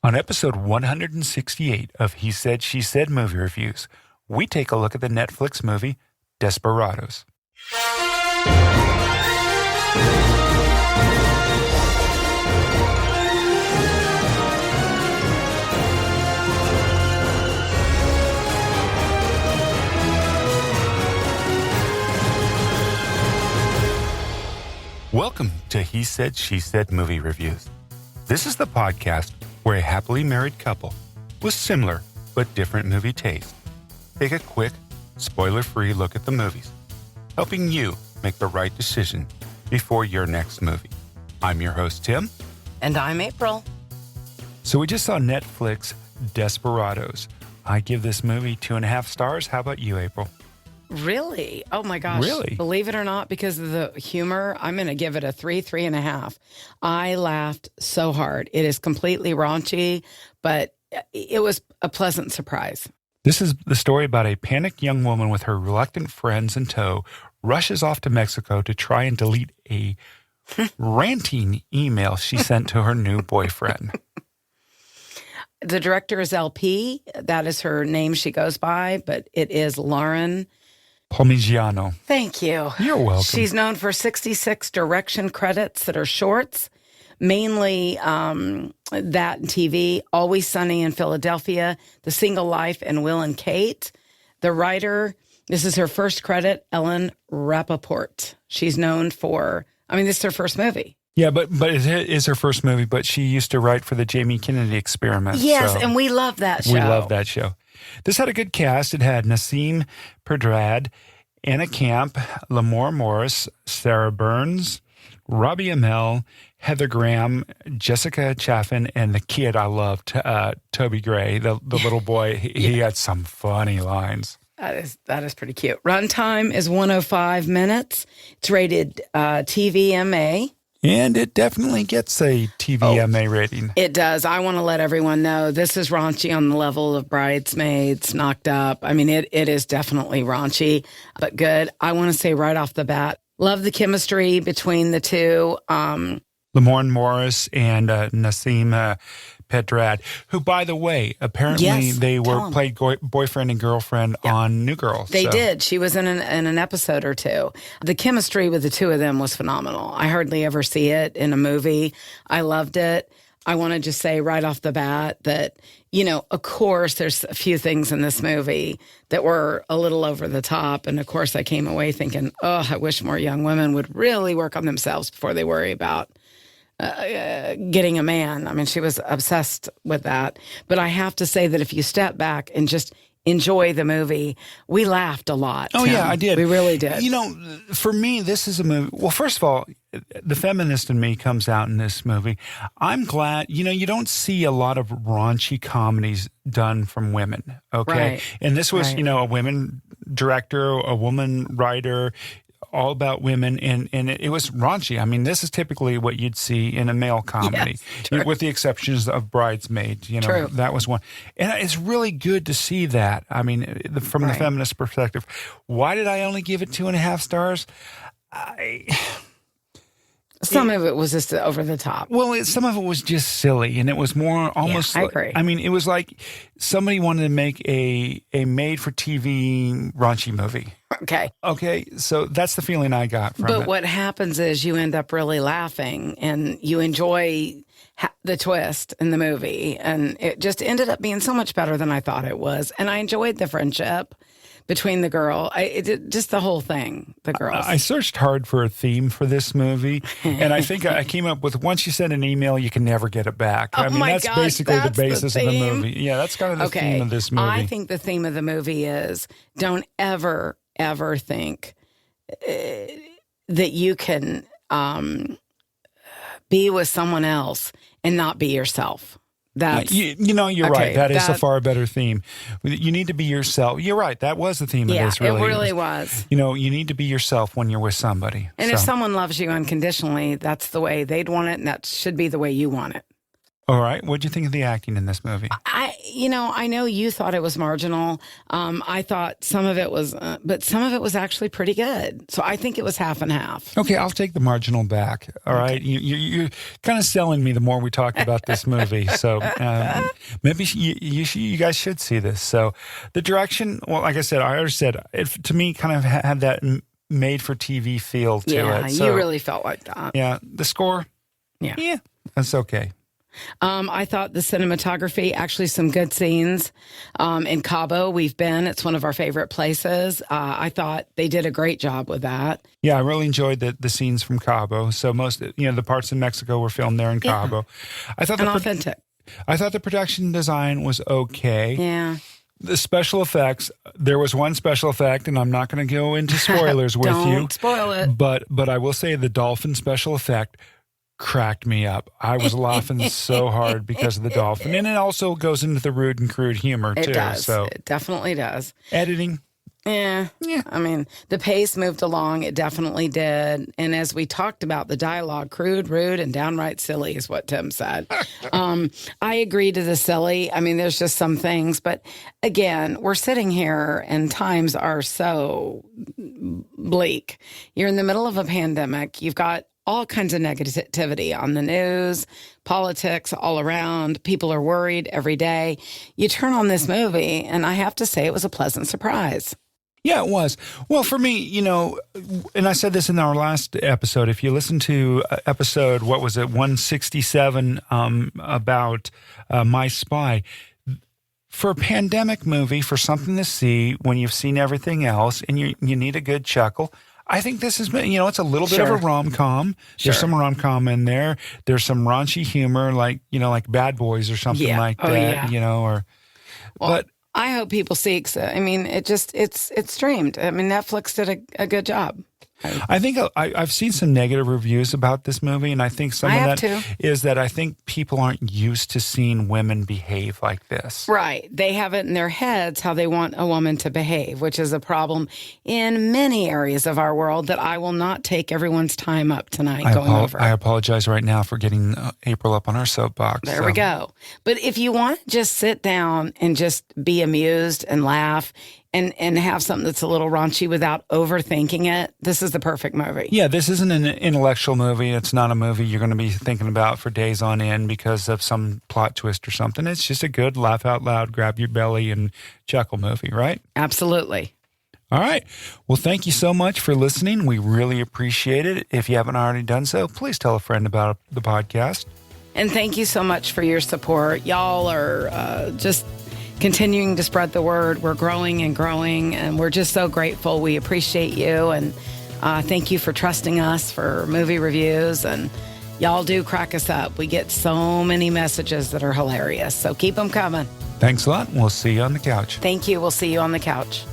On episode 168 of He Said, She Said Movie Reviews, we take a look at the Netflix movie Desperados. Welcome to He Said, She Said Movie Reviews. This is the podcast where a happily married couple with similar but different movie taste take a quick, spoiler-free look at the movies, helping you make the right decision before your next movie. I'm your host, Tim. And I'm April. So we just saw Netflix Desperados. I give this movie 2.5 stars. How about you, April? Really? Oh my gosh. Really? Believe it or not, because of the humor, I'm going to give it a 3.5. I laughed so hard. It is completely raunchy, but it was a pleasant surprise. This is the story about a panicked young woman with her reluctant friends in tow rushes off to Mexico to try and delete a ranting email she sent to her new boyfriend. The director is LP. That is her name she goes by, but it is Lauren Parmigiano. Thank you. You're welcome. She's known for 66 direction credits that are shorts, mainly that and TV, Always Sunny in Philadelphia, The Single Life, and Will and Kate. The writer, this is her first credit, Ellen Rapoport. She's known for, this is her first movie. Yeah, but it is her first movie, but she used to write for the Jamie Kennedy Experiment. Yes, so and we love that show. We love that show. This had a good cast. It had Nasim, Pedrad, Anna Camp, Lamorne Morris, Sarah Burns, Robbie Amell, Heather Graham, Jessica Chaffin, and the kid I loved, Toby Gray, the little boy. He had some funny lines. That is pretty cute. Runtime is 105 minutes. It's rated TVMA. And it definitely gets a TVMA rating. It does. I want to let everyone know this is raunchy on the level of Bridesmaids, Knocked Up. It is definitely raunchy, but good. I want to say right off the bat, love the chemistry between the two. Lamorne Morris and Nasim Pedrad, who, by the way, apparently they played boyfriend and girlfriend on New Girl. They did. She was in an episode or two. The chemistry with the two of them was phenomenal. I hardly ever see it in a movie. I loved it. I want to just say right off the bat that, of course, there's a few things in this movie that were a little over the top. And, of course, I came away thinking, I wish more young women would really work on themselves before they worry about getting a man. She was obsessed with that. But I have to say that if you step back and just enjoy the movie, we laughed a lot. Oh, yeah, I did. We really did. For me, this is a movie. Well, first of all, the feminist in me comes out in this movie. I'm glad, you don't see a lot of raunchy comedies done from women, okay? Right. And this was, a women director, a woman writer, all about women, and it was raunchy. This is typically what you'd see in a male comedy, with the exceptions of Bridesmaids. True. That was one. And it's really good to see that. From the feminist perspective. Why did I only give it 2.5 stars? Some of it was just over the top. Well, some of it was just silly, and it was more almost. I agree. It was like somebody wanted to make a made-for-TV raunchy movie. Okay, so that's the feeling I got from it. But what happens is you end up really laughing, and you enjoy the twist in the movie, and it just ended up being so much better than I thought it was. And I enjoyed the friendship between the girl, just the whole thing, the girls. I searched hard for a theme for this movie, and I think I came up with, once you send an email, you can never get it back. That's basically the basis of the movie. Yeah, that's kind of the theme of this movie. I think the theme of the movie is don't ever think that you can be with someone else and not be yourself. That's, you're right. That is a far better theme. You need to be yourself. You're right. That was the theme of this, really. It really was. You need to be yourself when you're with somebody. And if someone loves you unconditionally, that's the way they'd want it, and that should be the way you want it. All right. What'd you think of the acting in this movie? I know you thought it was marginal. I thought some of it was, but some of it was actually pretty good. So I think it was half and half. Okay, I'll take the marginal back. All right. You're kind of selling me the more we talk about this movie. So maybe you guys should see this. So the direction, well, like I said, I already said, it to me kind of had that made for TV feel to it. Yeah, So, you really felt like that. Yeah. The score? Yeah, that's okay. I thought the cinematography, actually some good scenes. In Cabo, we've been. It's one of our favorite places. I thought they did a great job with that. Yeah, I really enjoyed the scenes from Cabo. So most, the parts in Mexico were filmed there in Cabo. I thought Authentic. I thought the production design was okay. Yeah. The special effects, there was one special effect, and I'm not going to go into spoilers with you. Don't spoil it. But I will say the dolphin special effect cracked me up. I was laughing so hard because of the dolphin. And it also goes into the rude and crude humor, too. It does. So It definitely does. editing. Yeah. I mean, the pace moved along. It definitely did. And as we talked about, the dialogue, crude, rude, and downright silly is what Tim said. I agree to the silly. I mean, there's just some things. But again, we're sitting here and times are so bleak. You're in the middle of a pandemic. You've got all kinds of negativity on the news, politics all around. People are worried every day. You turn on this movie, and I have to say it was a pleasant surprise. Yeah, it was. Well, for me, and I said this in our last episode, if you listen to episode, 167 about My Spy, for a pandemic movie, for something to see when you've seen everything else and you need a good chuckle, I think this is, it's a little bit of a rom-com. Sure. There's some rom-com in there. There's some raunchy humor, like Bad Boys or something like that, but I hope people see, I mean, it's streamed. I mean, Netflix did a good job. I think I've seen some negative reviews about this movie, and I think some of that is that I think people aren't used to seeing women behave like this. Right. They have it in their heads how they want a woman to behave, which is a problem in many areas of our world that I will not take everyone's time up tonight going over. I apologize right now for getting April up on our soapbox. There we go. But if you want to just sit down and just be amused and laugh and have something that's a little raunchy without overthinking it, this is the perfect movie. Yeah, this isn't an intellectual movie. It's not a movie you're going to be thinking about for days on end because of some plot twist or something. It's just a good laugh out loud, grab your belly and chuckle movie, right? Absolutely. All right. Well, thank you so much for listening. We really appreciate it. If you haven't already done so, please tell a friend about the podcast. And thank you so much for your support. Y'all are just continuing to spread the word. We're growing and growing, and we're just so grateful. We appreciate you, and thank you for trusting us for movie reviews, and y'all do crack us up. We get so many messages that are hilarious, so keep them coming. Thanks a lot. We'll see you on the couch. Thank you. We'll see you on the couch.